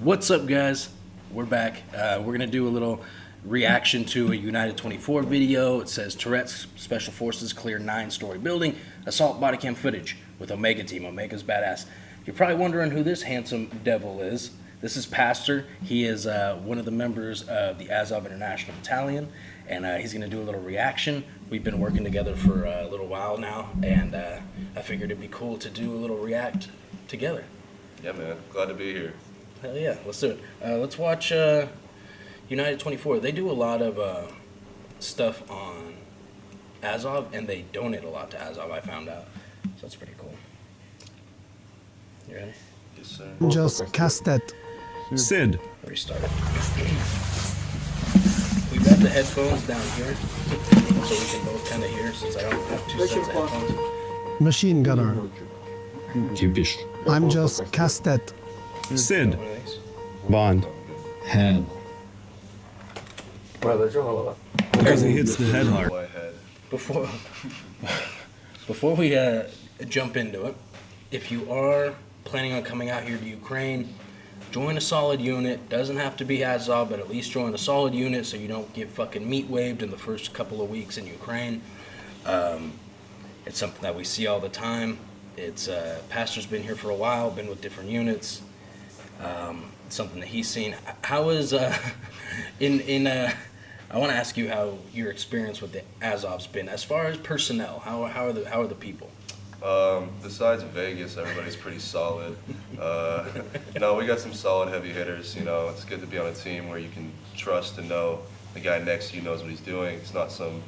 What's up, guys? We're back. We're gonna do a little reaction to a United 24 video. It says Tourette's Special Forces clear 9-story building, assault body cam footage with Omega team. Omega's badass. You're probably wondering who this handsome devil is. This is Pastor. He is one of the members of the Azov International Battalion, and he's gonna do a little reaction. We've been working together for a little while now, and I figured it'd be cool to do a little react together. Yeah, man. Glad to be here. Hell yeah, let's do it. Let's watch United 24. They do a lot of stuff on Azov, and they donate a lot to Azov, I found out. So that's pretty cool. You ready? Yes, sir. Just cast that. Sid. Restart it. We've got the headphones down here, so we can both kind of hear, since I don't have two sets of headphones. Machine gunner. Typisch. I'm just cast that. Sid. One of these. Bond. Head. Because he hits the head hard. My head. Before we jump into it, if you are planning on coming out here to Ukraine, join a solid unit. Doesn't have to be Azov, but at least join a solid unit so you don't get fucking meat waved in the first couple of weeks in Ukraine. It's something that we see all the time. It's Pastor's been here for a while, been with different units. Something that he's seen. How is I want to ask you how your experience with the Azov's been as far as personnel. How are the people? Besides Vegas, everybody's pretty solid. No, we got some solid heavy hitters. You know, it's good to be on a team where you can trust and know the guy next to you knows what he's doing. It's not some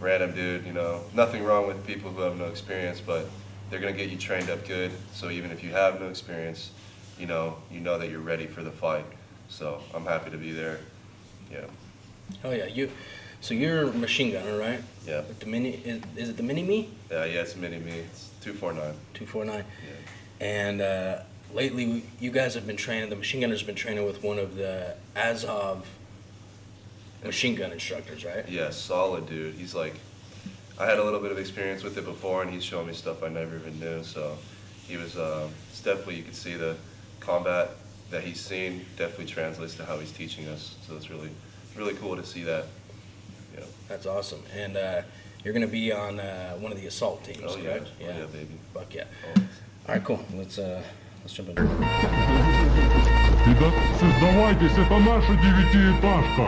random dude. You know, nothing wrong with people who have no experience, but they're gonna get you trained up good. So even if you have no experience, you know that you're ready for the fight. So I'm happy to be there. Yeah. Oh yeah, so you're a machine gunner, right? Yeah. The mini is it the mini-me? Yeah, it's mini-me. It's 249. 249. Yeah. And lately, you guys have been training. The machine gunner's been training with one of the Azov machine gun instructors, right? Yeah, solid dude. He's like, I had a little bit of experience with it before, and he's showing me stuff I never even knew. So he was, it's definitely, you could see the combat that he's seen definitely translates to how he's teaching us. So it's really cool to see that. Yeah. That's awesome. And you're going to be on one of the assault teams, Oh, correct? yeah. Oh, yeah, baby. Fuck yeah. Always. All right, cool. Let's jump into it. Ребят, создавайтесь, это наша девятиэтажка.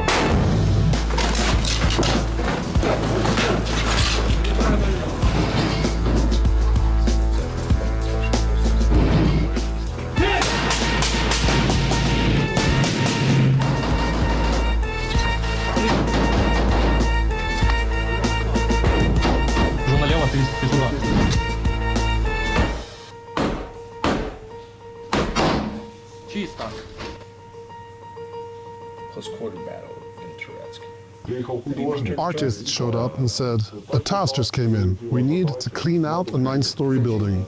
Уже налево 30 туда. Чисто. Close quarter battle in Tourette's. Artists showed up and said, the taskers came in. We need to clean out a 9-story building.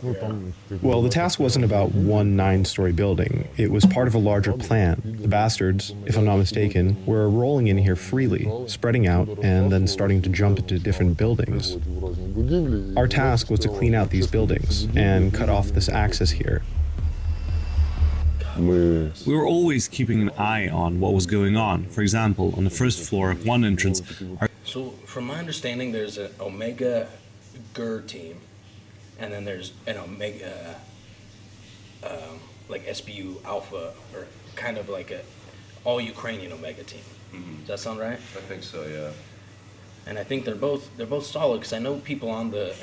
Well, the task wasn't about one 9-story building. It was part of a larger plan. The bastards, if I'm not mistaken, were rolling in here freely, spreading out, and then starting to jump into different buildings. Our task was to clean out these buildings and cut off this access here. We were always keeping an eye on what was going on. For example, on the first floor of one entrance, So, from my understanding, there's an Omega GUR team, and then there's an Omega, like SBU Alpha, or kind of like a all Ukrainian Omega team. Mm-hmm. Does that sound right? I think so, yeah. And I think they're both solid, because I know people on the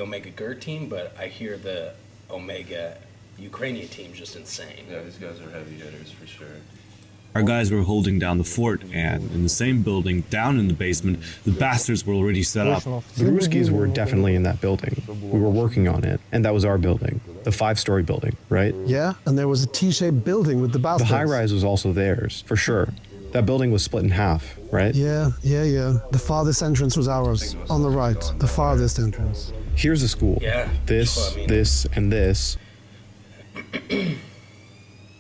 Omega GUR team, but I hear the Omega Ukrainian team's just insane. Yeah, these guys are heavy hitters for sure. our guys were holding down the fort, and in the same building, down in the basement, the bastards were already set up. The Ruskies were definitely in that building. We were working on it, and that was our building, the 5-story building, right? Yeah, and there was a T-shaped building with the The bastards. high-rise was also theirs, for sure. That building was split in half, right? Yeah. The farthest entrance was ours. On the right, the farthest entrance. Here's a school. Yeah, This, that's what I mean. this, and this.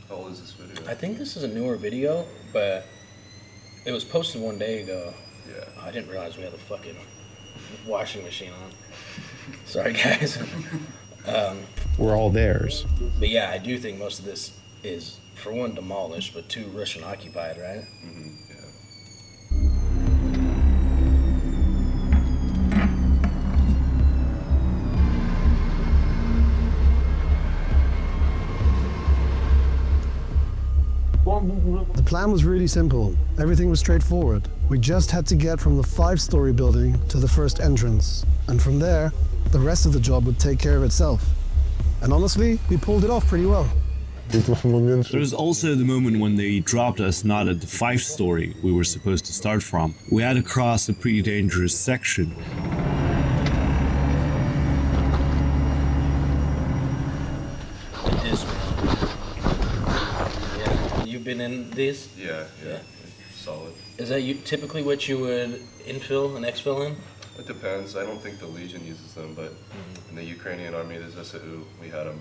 How old is this video? I think this is a newer video, but it was posted one day ago. Yeah. I didn't realize we had a fucking washing machine on. Sorry, guys. Were all theirs. But yeah, I do think most of this is, for one, demolished, but two, Russian occupied, right? Yeah. The plan was really simple. Everything was straightforward. We just had to get from the 5-story building to the first entrance. And from there, the rest of the job would take care of itself. And honestly, we pulled it off pretty well. There was also the moment when they dropped us not at the 5-story we were supposed to start from. We had to cross a pretty dangerous section. Yeah. You've been in these? Yeah. Solid. Is that typically what you would infill and exfil in? It depends. I don't think the Legion uses them, but in the Ukrainian army, there's SAU. We had them.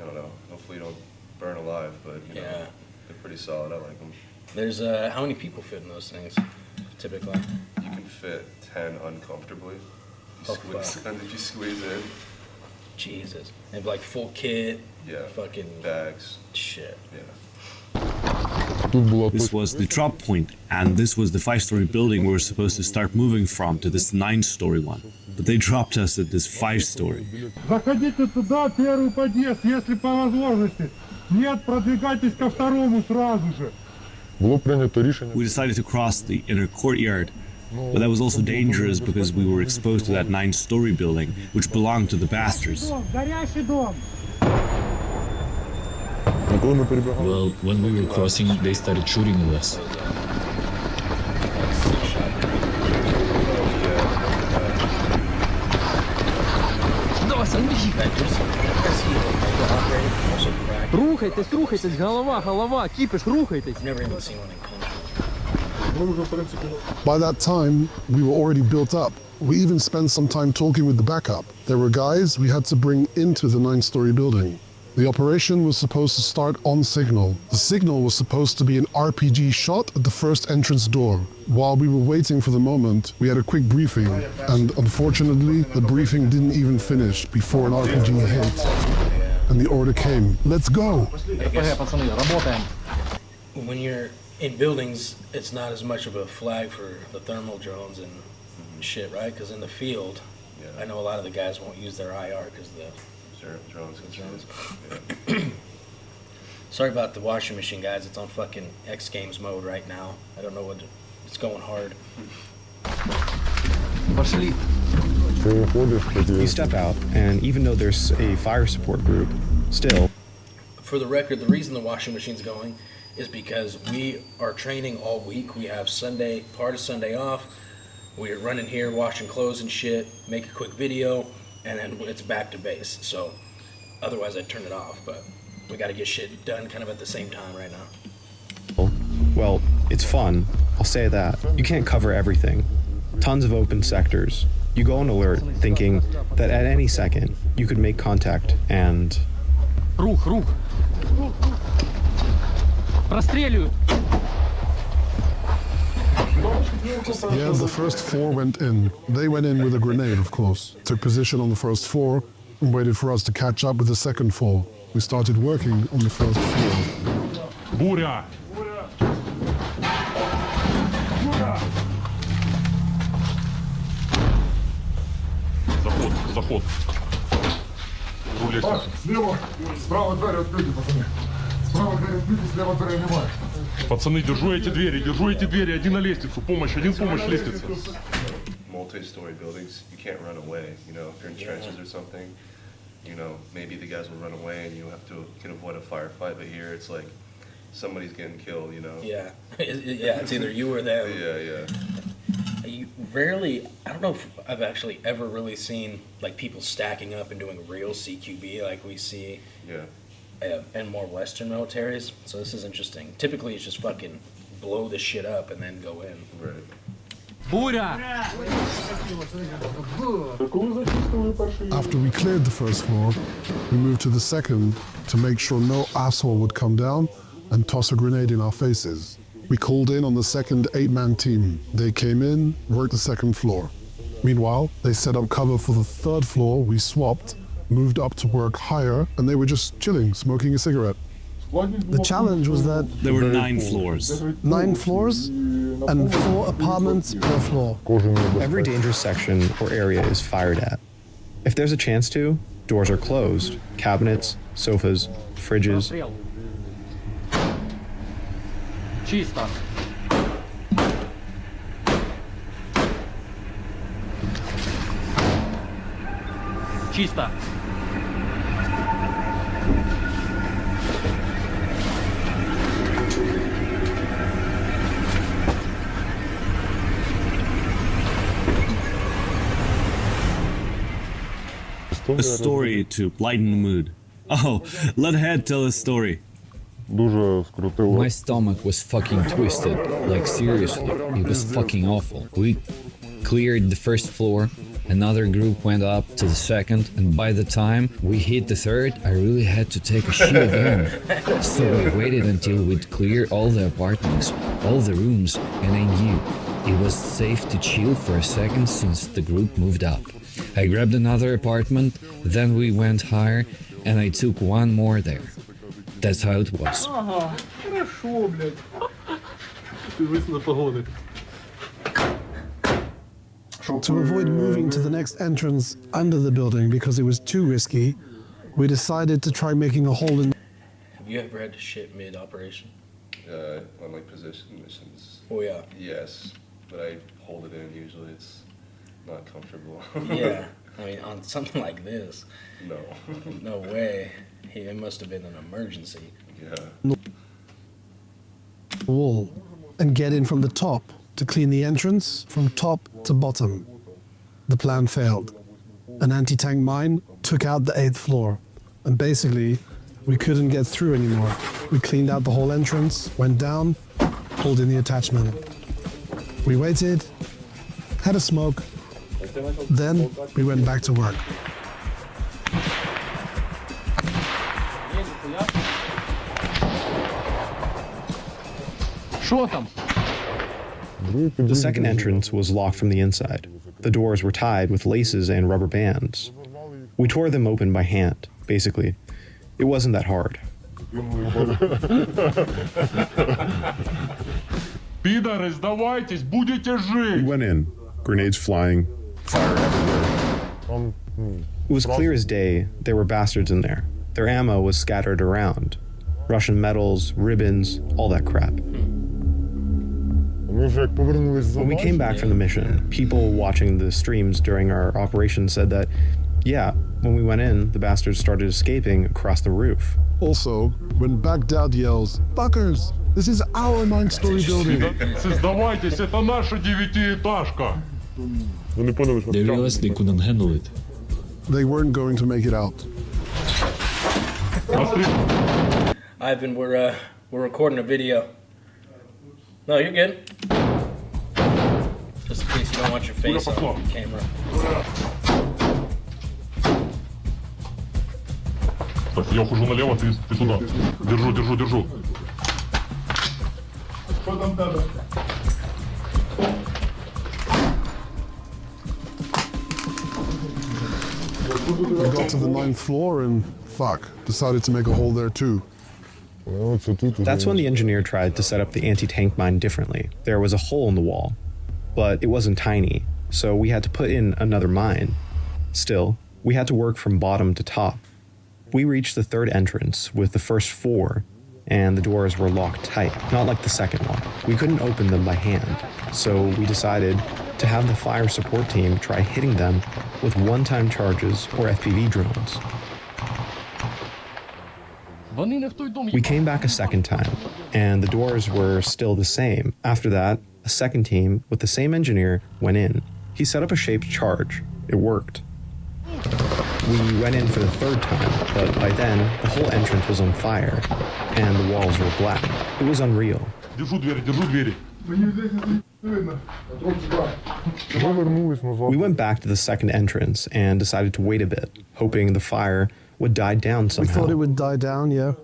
I don't know. Hopefully, you don't burn alive, but you know, they're pretty solid. I like them. There's how many people fit in those things, typically? You can fit 10 uncomfortably. If you squeeze in. Jesus. And like full kit. Yeah. Fucking bags. Shit. Yeah. This was the drop point, and this was the 5-story building we were supposed to start moving from to this 9-story one. But they dropped us at this 5-story. Заходите туда, первый подъезд, если по возможности. Нет, продвигайтесь ко второму сразу же. We decided to cross the inner courtyard, but that was also dangerous because we were exposed to that 9-story building, which belonged to the bastards. Горящий дом. Well, when we were crossing, they started shooting at us. Рухайтесь, рухайтесь, голова, кипиш, рухайтесь. I've never even seen one in country. By that time, we were already built up. We even spent some time talking with the backup. There were guys we had to bring into the 9-story building. The operation was supposed to start on signal. The signal was supposed to be an RPG shot at the first entrance door. While we were waiting for the moment, we had a quick briefing, and unfortunately, the briefing didn't even finish before an RPG hit. And the order came, let's go! When you're in buildings, it's not as much of a flag for the thermal drones and shit, right? Because in the field, I know a lot of the guys won't use their IR because the drones. Yeah. Sorry about the washing machine, guys. It's on fucking X Games mode right now. I don't know what it's going hard. You step out, and even though there's a fire support group, still. For the record, the reason the washing machine's going is because we are training all week. We have part of Sunday off. We're running here, washing clothes and shit, make a quick video, and then it's back to base. So otherwise I'd turn it off, but we got to get shit done kind of at the same time right now. Well, it's fun, I'll say that. You can't cover everything. Tons of open sectors. You go on alert thinking that at any second you could make contact and... Рух. Простреливают. Yeah, the first 4 went in. They went in with a grenade, of course. Took position on the first 4 and waited for us to catch up with the second 4. We started working on the first 4. Буря. Заход. Слева, справа двери открыты, пацаны. Справа двери открыты, слева двери немає. Пацаны, держу эти двери, один на лестницу, помощь, лестница. Multi-story buildings, you can't run away, you know, if you're in trenches or something, you know, maybe the guys will run away and you can avoid a firefight, but here it's like somebody's getting killed, you know. Yeah, it's either you or them. Yeah. You rarely, I don't know if I've actually ever really seen like people stacking up and doing real CQB like we see in more Western militaries. So this is interesting. Typically it's just fucking blow the shit up and then go in. Right. Буря! After we cleared the first floor, we moved to the second to make sure no asshole would come down and toss a grenade in our faces. We called in on the second 8-man team. They came in, worked the second floor. Meanwhile, they set up cover for the third floor. We swapped, moved up to work higher, and they were just chilling, smoking a cigarette. The challenge was that There were 9 floors. 9 floors and 4 apartments per floor. Every dangerous section or area is fired at. If there's a chance to, doors are closed, cabinets, sofas, fridges. Прострел. Чисто. Чисто. A story to lighten the mood. Oh, let Head tell a story. My stomach was fucking twisted. Like, seriously, it was fucking awful. We cleared the first floor, another group went up to the second, and by the time we hit the third, I really had to take a shit again. So we waited until we'd cleared all the apartments, all the rooms, and I knew it was safe to chill for a second since the group moved up. I grabbed another apartment, then we went higher, and I took one more there. That's how it was. Хорошо, блядь. Дивись на погони. To avoid moving to the next entrance under the building because it was too risky, we decided to try making a hole in. Have you ever had to shit mid-operation? On like position missions. Oh, yeah. Yes, but I hold it in usually. It's not comfortable. Yeah. I mean, on something like this. No. No way. It must have been an emergency. Yeah. Wall and get in from the top to clean the entrance from top to bottom. The plan failed. An anti-tank mine took out the 8th floor, and basically we couldn't get through anymore. We cleaned out the whole entrance, went down, pulled in the attachment. We waited, had a smoke, then we went back to work. Що там? The second entrance was locked from the inside. The doors were tied with laces and rubber bands. We tore them open by hand, basically. It wasn't that hard. Пидоры, сдавайтесь, будете We жить! went in, grenades flying, fire everywhere. It was clear as day there were bastards in there. Their ammo was scattered around. Russian medals, ribbons, all that crap. When we came back from the mission, people watching the streams during our operation said that, yeah, when we went in, the bastards started escaping across the roof. Also, when Baghdad yells, "Fuckers, this is our 9-story building." Сдавайтесь, это наша 9-этажка! They realized they couldn't handle it. They weren't going to make it out. Ivan, we're recording a video. No, you're good. Just in case you don't want your face on camera. Так, я ухожу налево, ты туда. Держу. Что там надо? We got to the 9th floor and, decided to make a hole there too. That's when the engineer tried to set up the anti-tank mine differently. There was a hole in the wall, but it wasn't tiny, so we had to put in another mine. Still, we had to work from bottom to top. We reached the third entrance with the first 4, and the doors were locked tight, not like the second one. We couldn't open them by hand, so we decided to have the fire support team try hitting them with one-time charges or FPV drones. We came back a second time, and the doors were still the same. After that, a second team with the same engineer went in. He set up a shaped charge. It worked. We went in for the third time, but by then, the whole entrance was on fire, and the walls were black. It was unreal. Держу двери. We went back to the second entrance and decided to wait a bit, hoping the fire would die down We somehow. thought it would die down, yeah.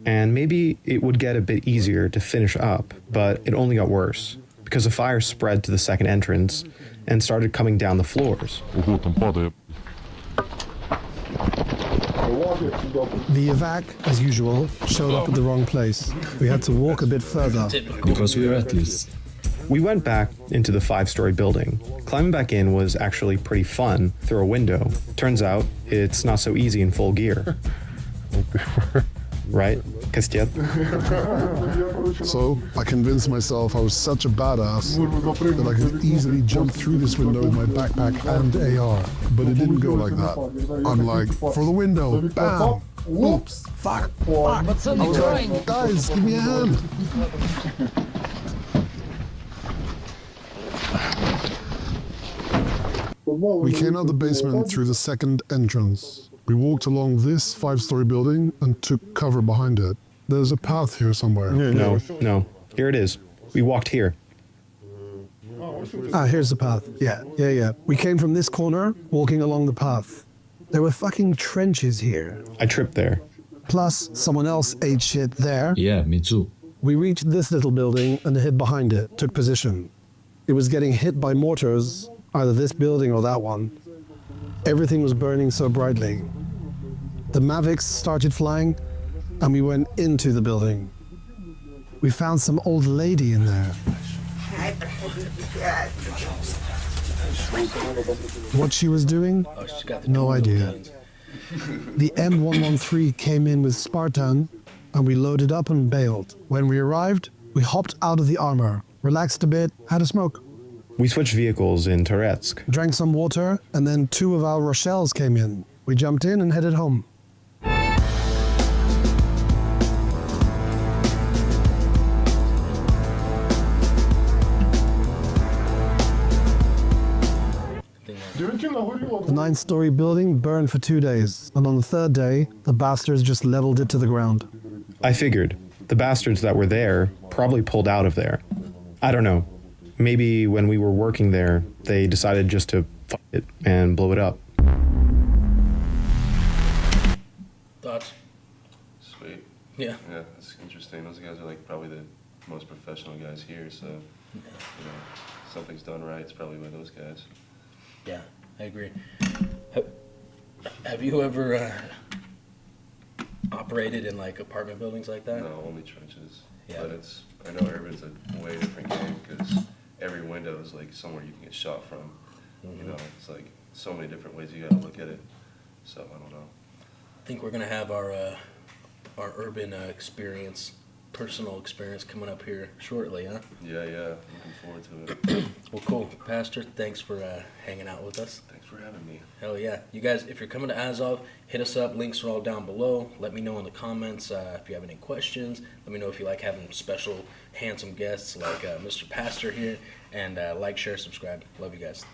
And maybe it would get a bit easier to finish up, but it only got worse, because the fire spread to the second entrance and started coming down the floors. Ого, там падает. The evac, as usual, showed up at the wrong place. We had to walk a bit further. Because we are atheists. We went back into the 5-story building. Climbing back in was actually pretty fun through a window. Turns out, it's not so easy in full gear. Right, Kastet? So I convinced myself I was such a badass that I could easily jump through this window with my backpack and AR. But it didn't go like that. I'm like, for the window, bam! Oops, fuck. I was like, guys, give me a hand. We came out the basement through the second entrance. We walked along this 5-story building and took cover behind it. There's a path here somewhere. No. Here it is. We walked here. Ah, here's the path. Yeah. We came from this corner, walking along the path. There were fucking trenches here. I tripped there. Plus, someone else ate shit there. Yeah, me too. We reached this little building and hid behind it, took position. It was getting hit by mortars, either this building or that one. Everything was burning so brightly. The Mavics started flying, and we went into the building. We found some old lady in there. What she was doing? Oh, she's got the No two idea. guns. The M113 came in with Spartan, and we loaded up and bailed. When we arrived, we hopped out of the armor, relaxed a bit, had a smoke. We switched vehicles in Toretsk. Drank some water, and then 2 of our Rochelles came in. We jumped in and headed home. The 9-story building burned for 2 days, and on the 3rd day, the bastards just leveled it to the ground. I figured the bastards that were there probably pulled out of there. I don't know. Maybe when we were working there, they decided just to fuck it and blow it up. Thoughts? Sweet. Yeah. Yeah, it's interesting. Those guys are like probably the most professional guys here, so you know, something's done right. It's probably by those guys. Yeah, I agree. Have you ever operated in like apartment buildings like that? No, only trenches. Yeah. But I know Urban's a way different game because every window is like somewhere you can get shot from. You know, it's like so many different ways you gotta look at it. So I don't know. I think we're gonna have our urban experience, personal experience coming up here shortly, huh? Yeah, looking forward to it. Well, cool. Pastor, thanks for hanging out with us. Thanks for having me. Hell yeah. You guys, if you're coming to Azov, hit us up. Links are all down below. Let me know in the comments if you have any questions. Let me know if you like having special, handsome guests like Mr. Pastor here. And like, share, subscribe. Love you guys.